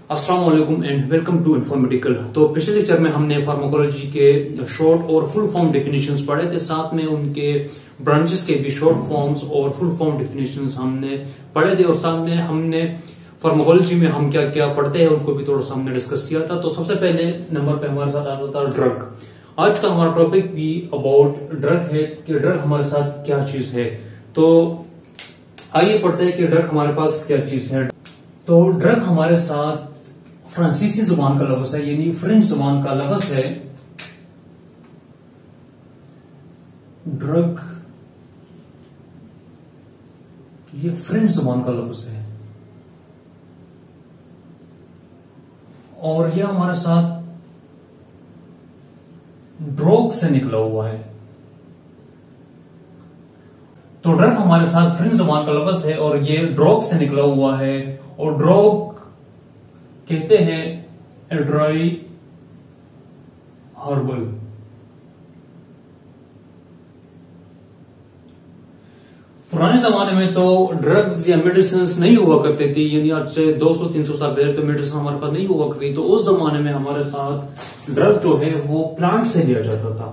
अस्सलाम वालेकुम and welcome to इन्फॉर्मेटिकल। तो पिछले लेक्चर में हमने फार्माकोलॉजी के शॉर्ट और फुल फॉर्म डेफिनेशंस पढ़े थे, साथ में उनके ब्रांचेस के भी शॉर्ट फॉर्म्स और फुल फॉर्म डेफिनेशंस हमने पढ़े थे, और साथ में हमने फार्माकोलॉजी में हम क्या क्या पढ़ते हैं उसको भी थोड़ा सा हमने डिस्कस किया था। तो सबसे पहले नंबर पे हमारे साथ आता था ड्रग। आज का हमारा टॉपिक भी अबाउट ड्रग है कि ड्रग हमारे साथ क्या चीज है। तो आइए पढ़ते हैं कि ड्रग हमारे पास क्या चीज है। तो ड्रग हमारे साथ फ्रांसीसी जुबान का लफ्ज है, यानी फ्रेंच जुबान का लफ्ज है। ड्रग ये फ्रेंच जुबान का लफ्ज है और यह हमारे साथ ड्रोग से निकला हुआ है। तो ड्रग हमारे साथ फ्रेंच जुबान का लफ्ज है और ये ड्रोग से निकला हुआ है, और ड्रोग कहते हैं एड्राई हर्बल। पुराने जमाने में तो ड्रग्स या मेडिसिन नहीं हुआ करते थे, यानी आज से 200-300 साल पहले तो मेडिसिन हमारे पास नहीं हुआ करती। तो उस जमाने में हमारे साथ ड्रग जो है वो प्लांट से लिया जाता था।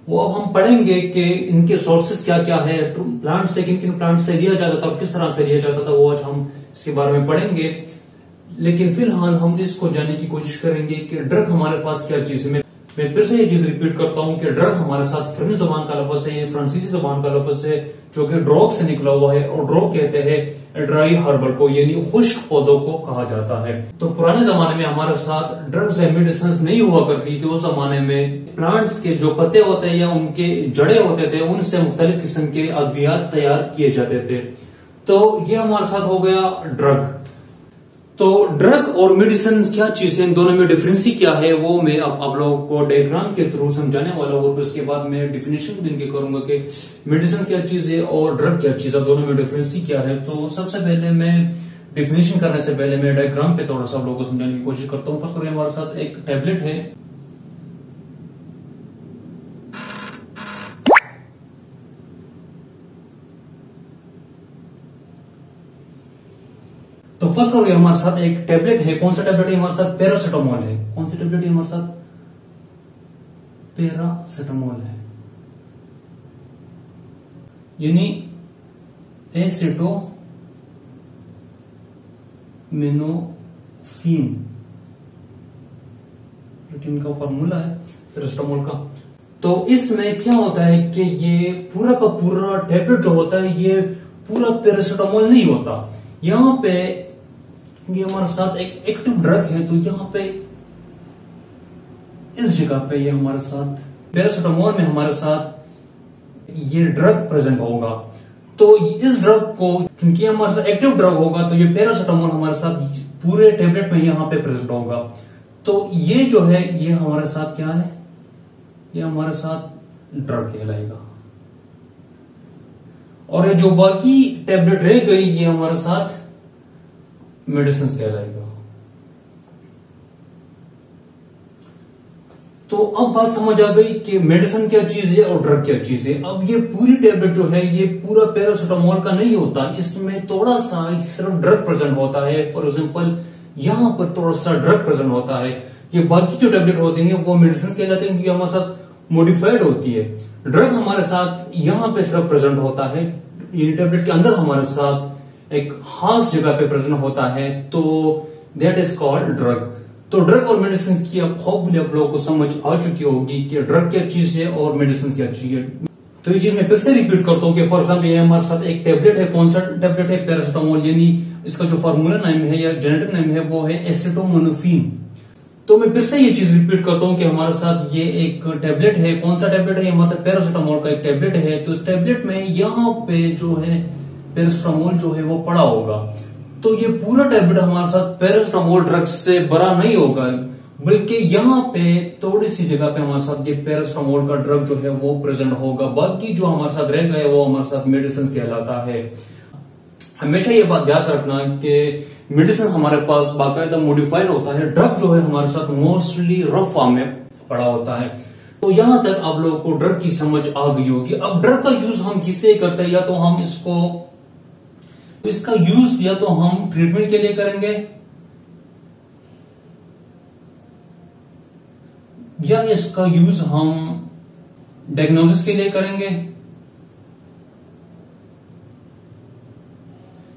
वो अब हम पढ़ेंगे कि इनके सोर्सेस क्या क्या है, प्लांट से किन किन प्लांट से लिया जाता था और किस तरह से लिया जाता था, वो आज हम इसके बारे में पढ़ेंगे। लेकिन फिलहाल हम इसको जानने की कोशिश करेंगे कि ड्रग हमारे पास क्या चीज है। मैं फिर से ये चीज रिपीट करता हूं कि ड्रग हमारे साथ फ्रेंच जुबान का लफ्ज है, ये फ्रांसीसी जुबान का लफ्ज है जो कि ड्रोग से निकला हुआ है, और ड्रोग कहते हैं ड्राई हर्बल को, यानी खुश्क पौधों को कहा जाता है। तो पुराने जमाने में हमारे साथ ड्रग्स या मेडिसिन नहीं हुआ करती थी। उस जमाने में प्लांट्स के जो पत्ते होते हैं या उनके जड़े होते थे, उनसे मुख्तलिफ किस्म के अद्वियात तैयार किए जाते थे। तो ये हमारे साथ हो गया ड्रग। तो ड्रग और मेडिसिन क्या चीज है, इन दोनों में डिफरेंस क्या है, वो मैं आप लोगों को डायग्राम के थ्रू समझाने वाला हूँ। फिर उसके बाद मैं डिफिनेशन भी इनके करूंगा कि मेडिसिन क्या चीज है और ड्रग क्या चीज है, दोनों में डिफरेंस क्या है। तो सबसे पहले मैं डिफिनेशन करने से पहले मैं डायग्राम पे थोड़ा सा आप लोगों को समझाने की कोशिश करता हूँ। फर्स्ट करिए, हमारे साथ एक टैबलेट है। तो फर्स्ट हो गया हमारे साथ एक टैबलेट है। कौन सा टैबलेट है हमारे साथ? पैरासिटामोल है। कौन सा टैबलेट है हमारे साथ? पैरासिटामोल है, यानी एसिटोमिनोफिन का फॉर्मूला है पैरासिटामोल का। तो इसमें क्या होता है कि ये पूरा का पूरा टैबलेट जो होता है ये पूरा पैरासिटामोल नहीं होता। यहां पे ये हमारे साथ एक एक्टिव ड्रग है, तो यहां पे इस जगह पे ये हमारे साथ पैरासिटामोल में हमारे साथ ये ड्रग प्रेजेंट होगा। तो इस ड्रग को, क्योंकि हमारे साथ एक्टिव ड्रग होगा, तो ये पैरासिटामोल हमारे साथ पूरे टेबलेट में यहां पे प्रेजेंट होगा। तो ये जो है ये हमारे साथ क्या है, ये हमारे साथ ड्रग कहलाएगा, और ये जो बाकी टेबलेट रह गई ये हमारे साथ मेडिसिन कहलाएगा। तो अब बात समझ आ गई कि मेडिसिन क्या चीज है और ड्रग क्या चीज है। अब ये पूरी टेबलेट जो है ये पूरा पैरासिटामोल का नहीं होता, इसमें थोड़ा सा सिर्फ ड्रग प्रेजेंट होता है। फॉर एग्जांपल यहां पर थोड़ा सा ड्रग प्रेजेंट होता है। ये बाकी जो टेबलेट होते हैं वो मेडिसिन कहलाते हैं, हमारे साथ मॉडिफाइड होती है। ड्रग हमारे साथ यहां पे सिर्फ प्रेजेंट होता है, ये टेबलेट के अंदर हमारे साथ एक खास जगह पे प्रेजेंट होता है, तो दैट इज कॉल्ड ड्रग। तो ड्रग और मेडिसिन की अब होपफुली आप लोगों को समझ आ चुकी होगी कि ड्रग क्या चीज है और मेडिसिन क्या चीज है। तो ये चीज मैं फिर से रिपीट करता हूँ कि फॉर एग्जाम्पल ये हमारे साथ एक टेबलेट है। कौन सा टेबलेट है? पैरासिटामोल, यानी इसका जो फॉर्मूला नेम है या जेनेटिक नेम है वो है एसिटोमिनोफिन। तो मैं फिर से ये चीज रिपीट करता हूँ कि हमारे साथ ये एक टेबलेट है। कौन सा टेबलेट है? हमारे साथ पैरासिटामोल का एक टेबलेट है। तो इस टेबलेट में यहाँ पे जो है पैरासिटामोल जो है वो पड़ा होगा। तो ये पूरा टैबलेट हमारे साथ पैरासिटामोल ड्रग से भरा नहीं होगा, बल्कि यहाँ पे थोड़ी सी जगह पे हमारे साथ ये पैरासिटामोल का ड्रग जो है वो प्रेजेंट होगा। बाकी जो हमारे साथ रह गए वो हमारे साथ मेडिसिन कहलाता है। हमेशा ये बात याद रखना कि मेडिसिन हमारे पास बाकायदा मॉडिफाइड होता है, ड्रग जो है हमारे साथ मोस्टली रफ फॉर्म में पड़ा होता है। तो यहां तक आप लोगों को ड्रग की समझ आ गई होगी। अब ड्रग का यूज हम किस लिए करते हैं? या तो हम इसका यूज या तो हम ट्रीटमेंट के लिए करेंगे या इसका यूज हम डायग्नोसिस के लिए करेंगे,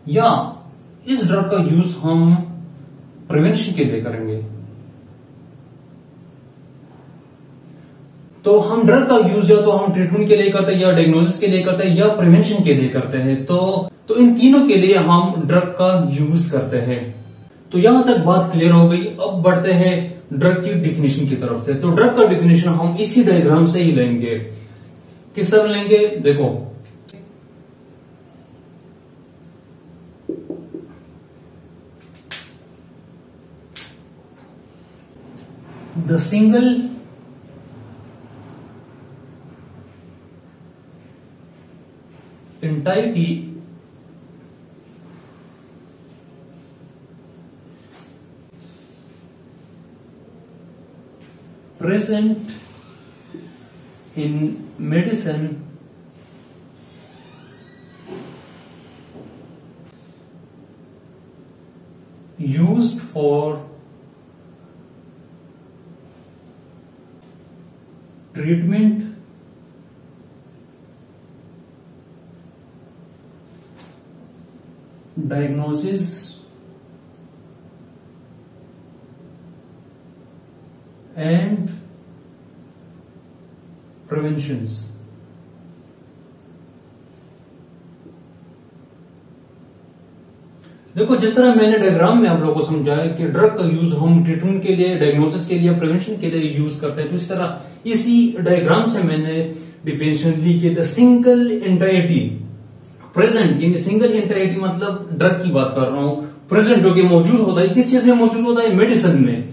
या इस ड्रग का यूज हम प्रिवेंशन के लिए करेंगे। तो हम ड्रग का यूज या तो हम ट्रीटमेंट के लिए करते हैं, या डायग्नोसिस के लिए करते हैं, या प्रिवेंशन के लिए करते हैं। तो इन तीनों के लिए हम ड्रग का यूज करते हैं। तो यहां तक बात क्लियर हो गई। अब बढ़ते हैं ड्रग की डिफिनेशन की तरफ से। तो ड्रग का डिफिनेशन हम इसी डायग्राम से ही लेंगे। किस तरह लेंगे, देखो, the single entirety present in medicine used for treatment, diagnosis, and preventions। देखो, जिस तरह मैंने डायग्राम में आप लोगों को समझाया कि ड्रग का यूज हम ट्रीटमेंट के लिए, डायग्नोसिस के लिए, प्रिवेंशन के लिए यूज करते हैं, तो इस तरह इसी डायग्राम से मैंने डिफिनेशन ली कि द सिंगल एंटाइटी प्रेजेंट, यानी सिंगल एंटाइटी मतलब ड्रग की बात कर रहा हूं, प्रेजेंट जो कि मौजूद होता है, किस चीज में मौजूद होता है, मेडिसिन में,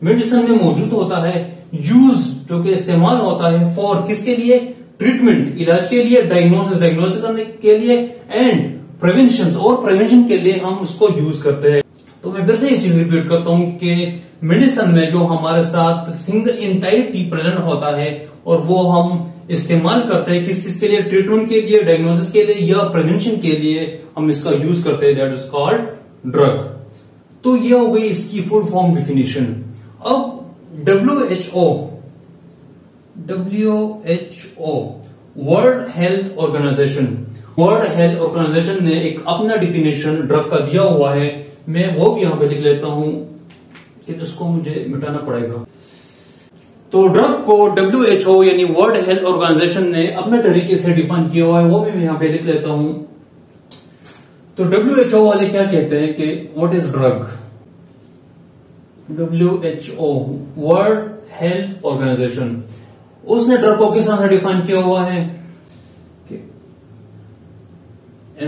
मेडिसिन में मौजूद होता है, यूज जो कि इस्तेमाल होता है, फॉर किसके लिए, ट्रीटमेंट, इलाज के लिए, डायग्नोसिस करने के लिए, एंड प्रिवेंशन, और प्रिवेंशन के लिए हम उसको यूज करते हैं। तो मैं फिर से ये चीज रिपीट करता हूं कि मेडिसिन में जो हमारे साथ सिंगल एंटाइटी प्रेजेंट होता है और वो हम इस्तेमाल करते हैं किस चीज के लिए, ट्रीटमेंट के लिए, डायग्नोसिस के लिए, या प्रिवेंशन के लिए हम इसका यूज करते हैं, दैट इज कॉल्ड ड्रग। तो ये हो गई इसकी फुल फॉर्म डिफिनेशन। अब WHO वर्ल्ड हेल्थ ऑर्गेनाइजेशन ने एक अपना डिफिनेशन ड्रग का दिया हुआ है। मैं वो भी यहां पे लिख लेता हूं कि इसको मुझे मिटाना पड़ेगा। तो ड्रग को WHO यानी वर्ल्ड हेल्थ ऑर्गेनाइजेशन ने अपने तरीके से डिफाइन किया हुआ है, वो भी मैं यहां पे लिख लेता हूं। तो WHO वाले क्या कहते हैं कि what is drug. WHO world health organisation, उसने ड्रग को किस तरह से डिफाइन किया हुआ है कि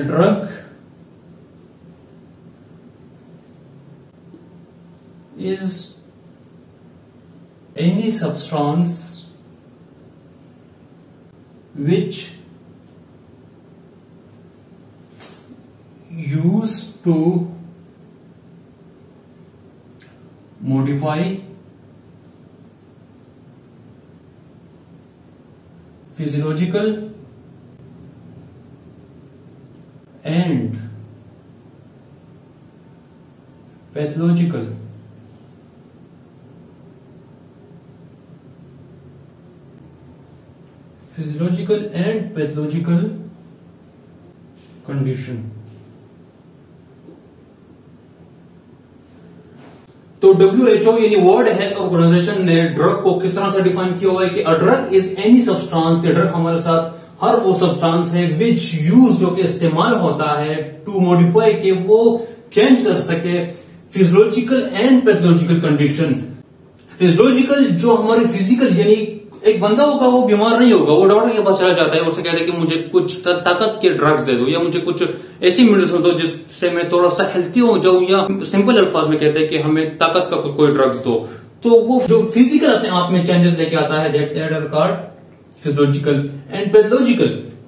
drug is any substance which used to modify physiological and pathological condition। तो WHO यानी वर्ल्ड हेल्थ ऑर्गेनाइजेशन ने ड्रग को किस तरह से डिफाइन किया हुआ है कि a drug is any substance, के ड्रग हमारे साथ हर वो सब्सटेंस है विच यूज जो कि इस्तेमाल होता है टू मॉडिफाई, के वो चेंज कर सके physiological and pathological condition. Physiological जो हमारे फिजिकल, यानी एक बंदा होगा वो बीमार नहीं होगा, वो डॉक्टर के पास चला जाता है, उससे कहते हैं कि मुझे कुछ ताकत के ड्रग्स दे दो, या मुझे कुछ ऐसी मेडिसिन दो जिससे मैं थोड़ा सा हेल्थी हो जाऊं, या सिंपल अल्फाज में कहते हैं कि हमें ताकत का कोई ड्रग्स दो। तो वो जो फिजिकल अपने आप में चेंजेस लेके आता है, that are called physiological and pathological.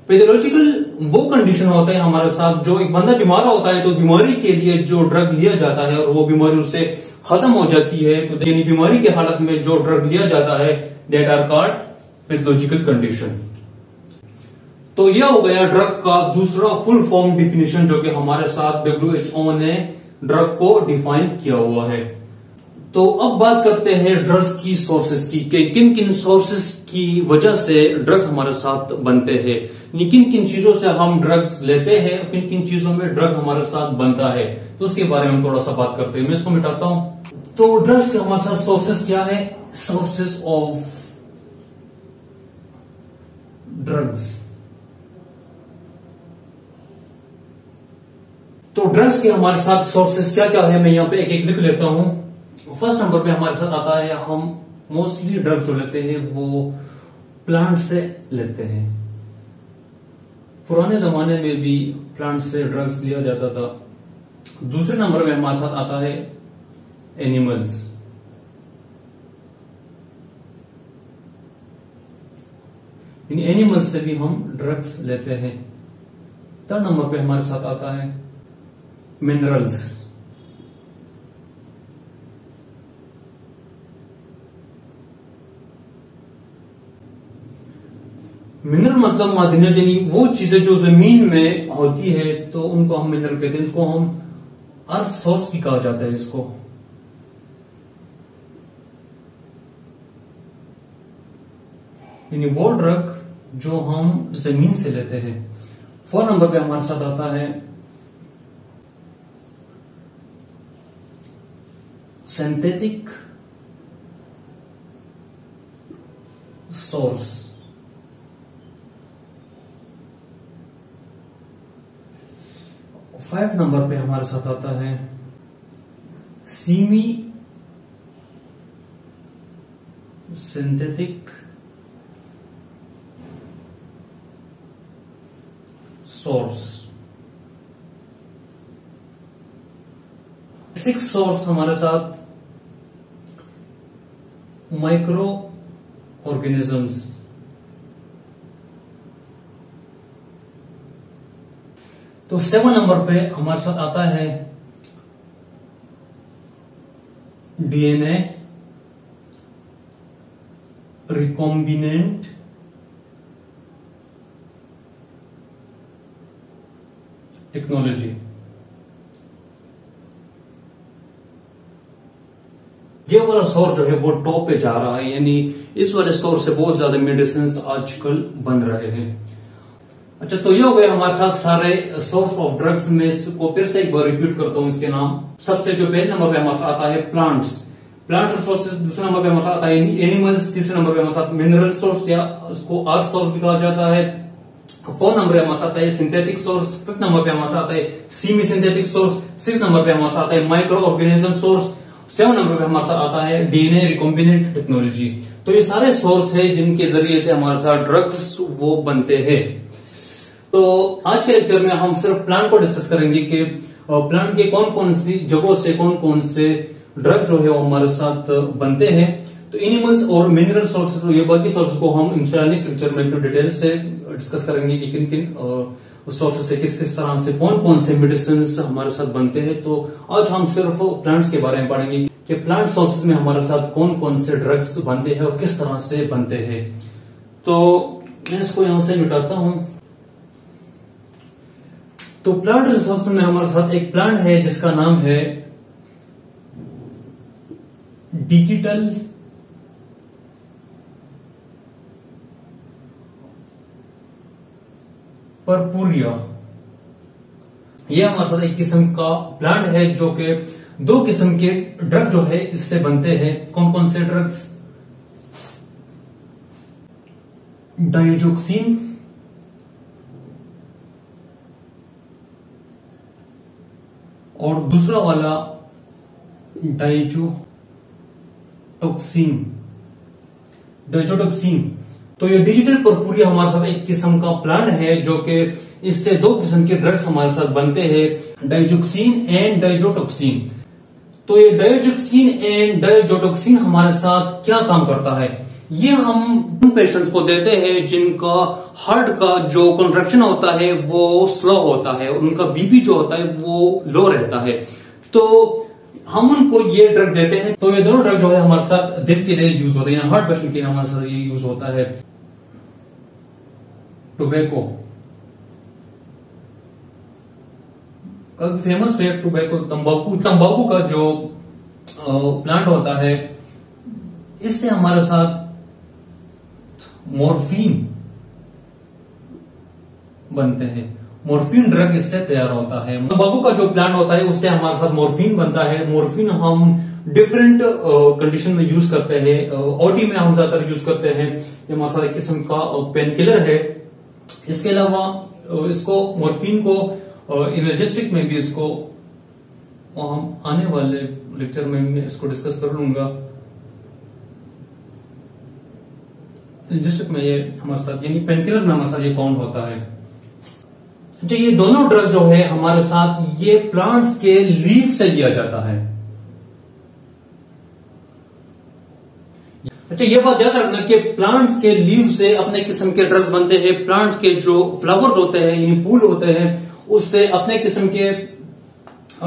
Pathological वो कंडीशन होता है हमारे साथ, जो एक बंदा बीमार होता है तो बीमारी के लिए जो ड्रग लिया जाता है और वो बीमारी उससे खत्म हो जाती है, तो यानी बीमारी के हालत में जो ड्रग लिया जाता है that are called pathological condition. तो यह हो गया ड्रग का दूसरा फुल फॉर्म डिफिनेशन जो कि हमारे साथ WHO ने ड्रग को डिफाइन किया हुआ है। तो अब बात करते हैं ड्रग्स की सोर्सेज की, कि किन किन सोर्सेज की वजह से ड्रग्स हमारे साथ बनते हैं, किन किन चीजों से हम ड्रग्स लेते हैं, किन किन चीजों में ड्रग हमारे साथ बनता है, तो उसके बारे में हम थोड़ा सा बात करते हैं। मैं इसको मिटाता हूं। तो ड्रग्स के हमारे साथ सोर्सेज क्या है? Sources of drugs. तो ड्रग्स के हमारे साथ सोर्सेज क्या क्या है, मैं यहां पे एक एक लिख लेता हूं। फर्स्ट नंबर पे हमारे साथ आता है, हम मोस्टली ड्रग्स जो लेते हैं वो प्लांट से लेते हैं। पुराने जमाने में भी प्लांट से ड्रग्स लिया जाता था। दूसरे नंबर में हमारे साथ आता है एनिमल्स। इन एनिमल्स से भी हम ड्रग्स लेते हैं। थर्ड नंबर पे हमारे साथ आता है मिनरल्स। मिनरल मतलब मादनियत, यानी वो चीजें जो जमीन में होती है तो उनको हम मिनरल कहते हैं। इसको हम अर्थ सोर्स भी कहा जाता है इसको। यानी वो ड्रग जो हम जमीन से लेते हैं। 4 नंबर पे हमारे साथ आता है सिंथेटिक सोर्स। फाइव नंबर पे हमारे साथ आता है सीमी सिंथेटिक सोर्स। 6 सोर्स हमारे साथ माइक्रो ऑर्गेनिजम्स। तो 7 नंबर पे हमारे साथ आता है डीएनए रिकॉम्बिनेंट टेक्नोलॉजी। ये वाला सोर्स जो है वो टॉप पे जा रहा है, यानी इस वाले सोर्स से बहुत ज्यादा मेडिसिन आजकल बन रहे हैं। अच्छा, तो ये हो गए हमारे साथ सारे सोर्स ऑफ ड्रग्स में। इसको फिर से एक बार रिपीट करता हूं इसके नाम। सबसे जो पहले नंबर पे हमारे साथ आता है प्लांट्स, प्लांट रिसोर्सेज। दूसरे नंबर पे हमारे साथ आता है एनिमल्स। तीसरे नंबर पे हमारे साथ मिनरल सोर्स या उसको अर्थ सोर्स भी कहा जाता है। 4 नंबर पे हमारे साथ आता है सिंथेटिक सोर्स। 5th नंबर पे हमारे साथ आता है सीमी सिंथेटिक सोर्स। 6 नंबर पे हमारे साथ आता है माइक्रो ऑर्गेनिज्म सोर्स। 7 नंबर पे हमारे साथ आता है डीएनए रिकॉम्बिनेंट टेक्नोलॉजी। तो ये सारे सोर्स है जिनके जरिए से हमारे साथ ड्रग्स वो बनते हैं। तो आज के लेक्चर में हम सिर्फ प्लांट को डिस्कस करेंगे कि प्लांट के कौन कौन सी जगहों से कौन कौन से ड्रग जो है वो हमारे साथ बनते हैं। तो एनिमल्स और मिनरल सोर्सेज, ये बाकी सोर्सेज को हम इंशाल्लाह नेक्स्ट लेक्चर में एकदम डिटेल से डिस्कस करेंगे कि किन किन सोर्सेज से किस किस तरह से कौन कौन से मेडिसिन हमारे साथ बनते हैं। तो आज हम सिर्फ प्लांट्स के बारे में पढ़ेंगे कि प्लांट सोर्सेज में हमारे साथ कौन कौन से ड्रग्स बनते हैं और किस तरह से बनते हैं। तो मैं इसको यहां से मिटाता हूं। तो प्लांट रिसोर्स में हमारे साथ एक प्लांट है जिसका नाम है डिजिटल परपुरिया। यह हमारे साथ एक किस्म का प्लांट है जो कि 2 किस्म के ड्रग जो है इससे बनते हैं। कौन कौन से ड्रग्स? डाइजोक्सिन और दूसरा वाला डाइजोटॉक्सिन। तो ये डिजिटल परपुरिया हमारे साथ एक किस्म का प्लांट है जो कि इससे 2 किस्म के ड्रग्स हमारे साथ बनते हैं, डाइजोक्सिन एंड डाइजोटॉक्सिन। तो ये डाइजोक्सिन एंड डाइजोटॉक्सिन हमारे साथ क्या काम करता है? ये हम उन पेशेंट्स को देते हैं जिनका हार्ट का जो कंट्रैक्शन होता है वो स्लो होता है और उनका बीपी जो होता है वो लो रहता है। तो हम उनको ये ड्रग देते हैं। तो ये दोनों ड्रग जो है हमारे साथ दिल के लिए यूज होते हैं, हार्ट पेशेंट के लिए हमारे साथ ये यूज होता है। टोबैको, काफी फेमस है टोबैको, तंबाकू। तंबाकू का जो प्लांट होता है, इससे हमारे साथ मॉर्फिन बनते हैं। मॉर्फिन ड्रग इससे तैयार होता है। तंबाकू का जो प्लांट होता है उससे हमारे साथ मॉर्फिन बनता है। मॉर्फिन हम डिफरेंट कंडीशन में यूज करते हैं। ओटी में हम ज्यादातर यूज करते हैं। ये हमारे साथ एक किस्म का पेन किलर है। इसके अलावा इसको मॉर्फिन को एनर्जेटिक में भी इसको हम आने वाले लेक्चर में मैं इसको डिस्कस कर लूंगा। एनर्जेटिक में ये हमारे साथ यानी पेन किलर में हमारे साथ ये काउंट होता है। अच्छा, ये दोनों ड्रग जो है हमारे साथ ये प्लांट्स के लीफ से लिया जाता है। अच्छा, ये बात याद रखना कि प्लांट्स के लीव से अपने किस्म के ड्रग्स बनते हैं। प्लांट्स के जो फ्लावर्स होते हैं यानी फूल होते हैं उससे अपने किस्म के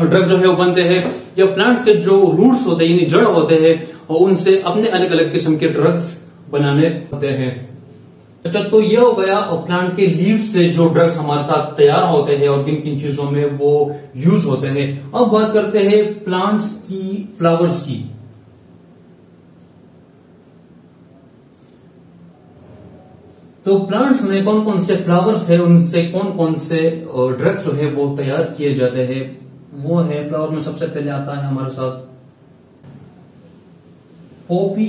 ड्रग जो है वो बनते हैं। या प्लांट के जो रूट्स होते हैं यानी जड़ होते हैं और उनसे अपने अलग अलग किस्म के ड्रग्स बनाने होते हैं। अच्छा, तो ये हो गया प्लांट के लीव से जो ड्रग्स हमारे साथ तैयार होते हैं और किन किन चीजों में वो यूज होते हैं। अब बात करते हैं प्लांट्स की फ्लावर्स की। तो प्लांट्स में कौन कौन से फ्लावर्स है, उनसे कौन कौन से ड्रग्स जो है वो तैयार किए जाते हैं, वो है फ्लावर में सबसे पहले आता है हमारे साथ पोपी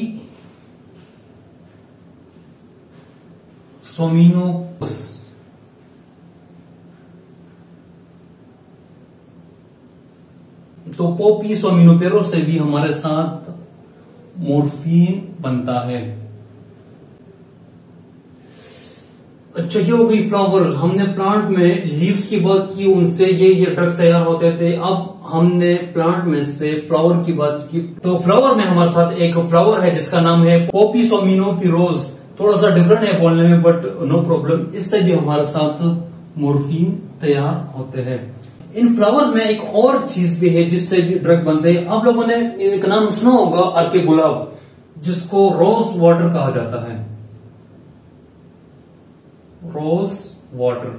सोमिनोपोस। तो पोपी सोमिनोपेरोस से भी हमारे साथ मॉर्फिन बनता है। अच्छा, ये हो गई फ्लावर्स। हमने प्लांट में लीव्स की बात की, उनसे ये ड्रग्स तैयार होते थे। अब हमने प्लांट में से फ्लावर की बात की। तो फ्लावर में हमारे साथ एक फ्लावर है जिसका नाम है पोपी सोमिनोपिरोस। थोड़ा सा डिफरेंट है बोलने में बट नो प्रॉब्लम। इससे भी हमारे साथ मॉर्फिन तैयार होते हैं। इन फ्लावर्स में एक और चीज भी है जिससे भी ड्रग बनते हैं। आप लोगों ने एक नाम सुना होगा अर्के गुलाब, जिसको रोज वाटर कहा जाता है। Rose water.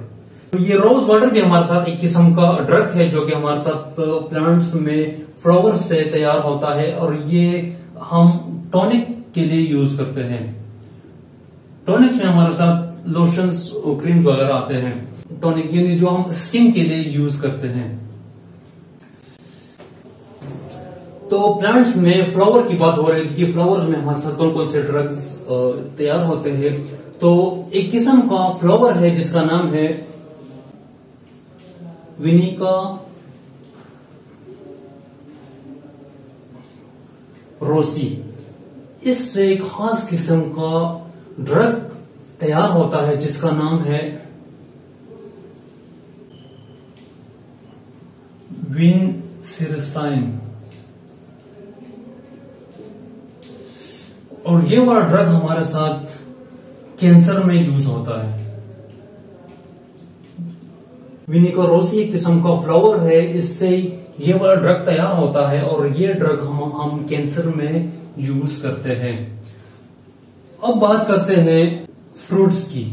तो ये रोज वाटर भी हमारे साथ एक किस्म का ड्रग है जो कि हमारे साथ प्लांट्स में फ्लावर से तैयार होता है और ये हम टॉनिक के लिए यूज करते हैं। टॉनिक्स में हमारे साथ लोशंस और क्रीम्स वगैरह आते हैं। टॉनिक यानी जो हम स्किन के लिए यूज करते हैं। तो प्लांट्स में फ्लावर की बात हो रही थी कि फ्लावर्स में हमारे साथ कौन कौन से ड्रग्स तैयार होते हैं। तो एक किस्म का फ्लावर है जिसका नाम है विनिका रोसी। इससे एक खास किस्म का ड्रग तैयार होता है जिसका नाम है विनसिस्टाइन। और ये वाला ड्रग हमारे साथ कैंसर में यूज होता है। विनिका रोसी एक किस्म का फ्लावर है, इससे ये वाला ड्रग तैयार होता है और ये ड्रग हम कैंसर में यूज करते हैं। अब बात करते हैं फ्रूट्स की।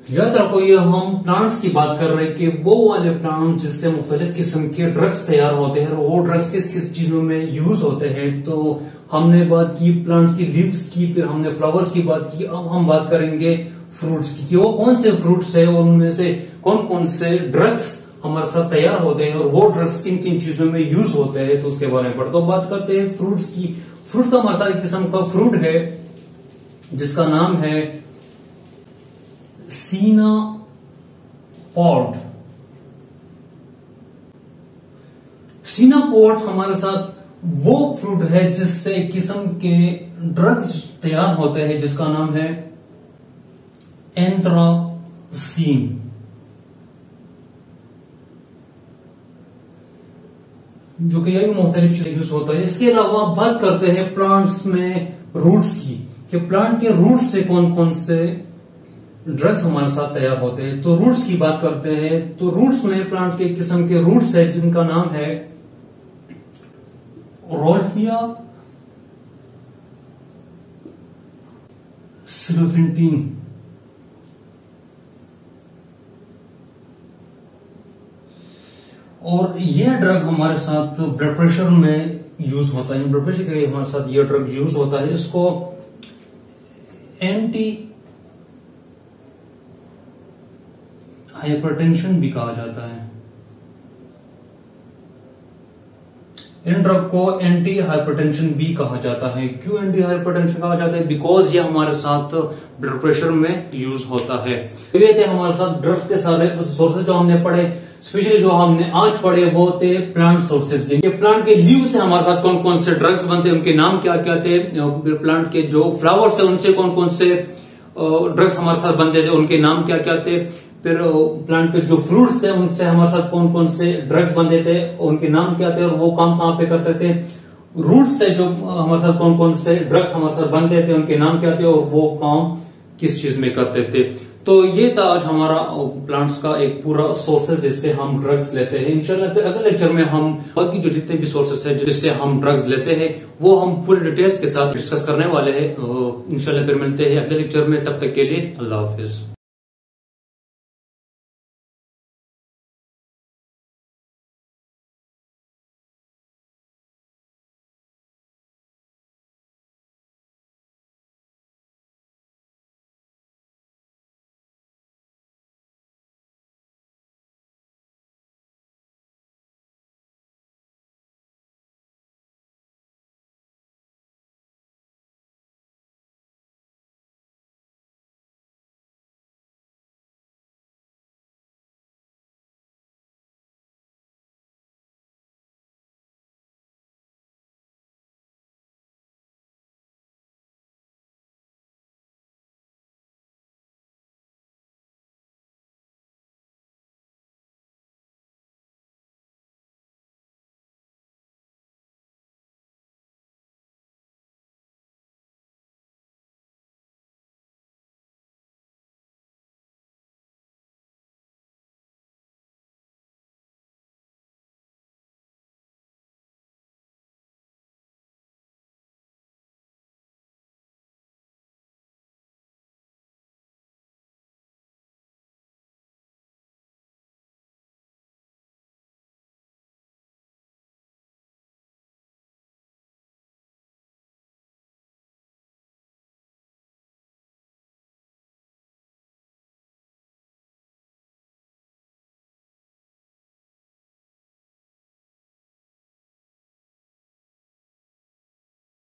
याद रखो ये हम प्लांट्स की बात कर रहे हैं कि वो वाले प्लांट जिससे मुख्तलिफ किस्म के ड्रग्स तैयार होते हैं और वो ड्रग्स किस किस चीजों में यूज होते हैं। तो हमने बात की प्लांट्स की लीव्स की, फिर हमने फ्लावर्स की बात की। अब हम बात करेंगे फ्रूट्स की कि वो कौन से फ्रूट्स है और उनमें से कौन कौन से ड्रग्स हमारे साथ तैयार होते हैं और वो ड्रग्स किन किन चीजों में यूज होते हैं। तो उसके बारे में पढ़ते तो बात करते हैं फ्रूट्स की। फ्रूट का हमारे साथ एक किस्म का फ्रूट है जिसका नाम है सीना पॉड। सीना पॉड हमारे साथ वो फ्रूट है जिससे एक किस्म के ड्रग्स तैयार होते हैं जिसका नाम है एंथ्रासीन। जो कि यह भी मुख्तलिफ चीजें यूज होता है। इसके अलावा बात करते हैं प्लांट्स में रूट्स की कि प्लांट के रूट्स से कौन कौन से ड्रग्स हमारे साथ तैयार होते हैं। तो रूट्स की बात करते हैं तो रूट्स में प्लांट के किस्म के रूट्स है जिनका नाम है रोल्फिया सिलोफिंटीन। और ये ड्रग हमारे साथ ब्लड प्रेशर में यूज होता है, ब्लड प्रेशर के लिए हमारे साथ ये ड्रग यूज होता है। इसको एंटी हाइपरटेंशन भी कहा जाता है। इन ड्रग को एंटी हाइपरटेंशन भी कहा जाता है। क्यों एंटी हाइपरटेंशन कहा जाता है? बिकॉज ये हमारे साथ ब्लड प्रेशर में यूज होता है। तो ये थे हमारे साथ ड्रग्स के सारे सोर्सेज जो हमने पढ़े। स्पेशली जो हमने आज पढ़े वो थे प्लांट सोर्सेज, जिनके प्लांट के लीव से हमारे साथ कौन कौन से ड्रग्स बनते हैं, उनके नाम क्या क्या थे। प्लांट के जो फ्लावर्स थे उनसे कौन कौन से ड्रग्स हमारे साथ बनते थे, उनके नाम क्या क्या थे। फिर प्लांट के जो फ्रूट्स थे उनसे हमारे साथ कौन कौन से ड्रग्स बनते थे, उनके नाम क्या थे और वो काम कहाँ पे करते थे। रूट्स से जो हमारे साथ कौन कौन से ड्रग्स हमारे साथ बनते थे, उनके नाम क्या थे और वो काम किस चीज में करते थे। तो ये था आज हमारा प्लांट्स का एक पूरा सोर्सेज जिससे हम ड्रग्स लेते हैं। इंशाल्लाह अगले लेक्चर में हम बाकी जो जितने भी सोर्सेज है जिससे हम ड्रग्स लेते हैं वो हम पूरे डिटेल्स के साथ डिस्कस करने वाले हैं। इंशाल्लाह फिर मिलते हैं अगले लेक्चर में, तब तक के लिए अल्लाह हाफिज।